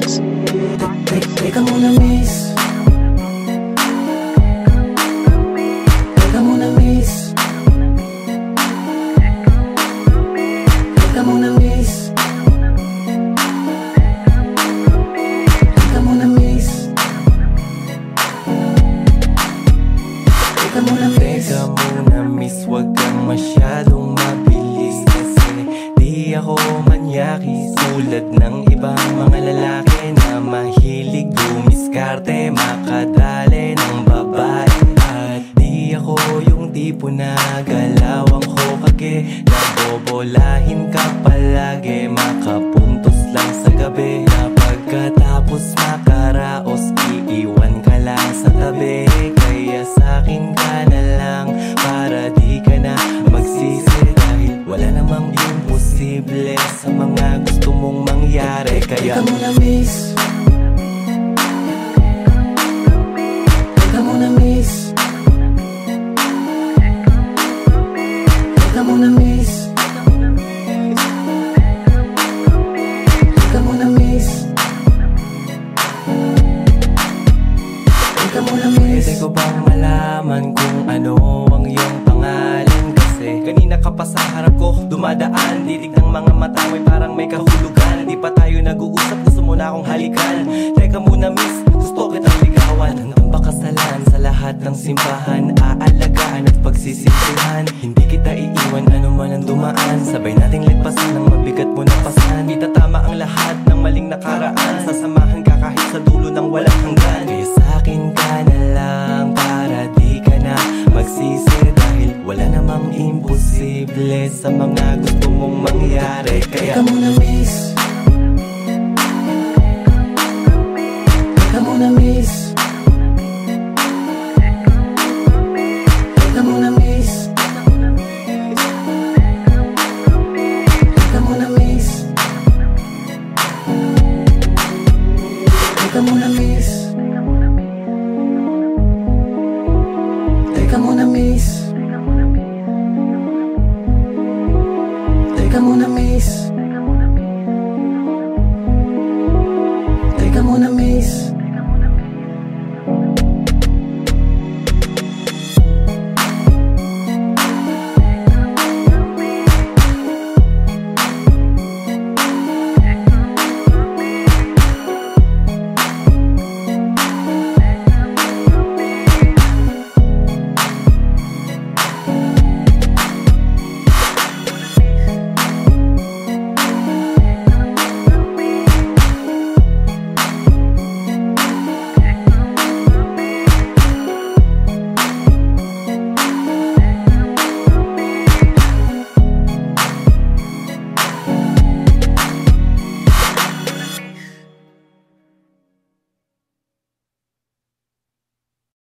Teka muna miss, teka muna miss, teka muna miss, teka muna miss, teka muna miss. Teka muna miss, wag kang masyadong mabilis, kasi di ako manyaki tulad ng ibang mga lalaki na mahilig dumiskarte, makadali ng babae. At di ako yung tipo na galawang hokage, nabobolahin ka palagi, makapuntos lang sa gabi, na pagkatapos makaraos iiwan ka lang sa tabi. Kaya sa'kin ka na lang para di ka na magsisi, dahil wala namang imposible sa mga gusto mong mangyari. Kaya teka muna miss, teka muna miss, teka muna miss, teka muna miss, teka muna miss. pwede ko bang malaman kung ano ang iyong pangalan? Kasi kanina ka pa sa harap ko dumadaan, didig ng mga mata mo'y parang may kahulugan. Di pa tayo nag-uusap, gusto mo na akong halikan. Teka muna miss, gusto kitang ligawan. Ang pakasalan sa lahat ng simbahan, aalagaan at pagsisisihan. Hindi kita iiwan anuman ang dumaan, sabay nating ligpasan ang mabigat mo na pasan. Itatama ang lahat ng maling nakaraan, sasamahan ka kahit sa dulo ng walang hanggan. Kaya sa'kin ka na lang para di ka na magsisi, dahil wala namang imposible sa mga gusto mong mangyari. Kaya Teka muna miss, teka muna miss, teka muna miss, teka muna miss, teka muna miss.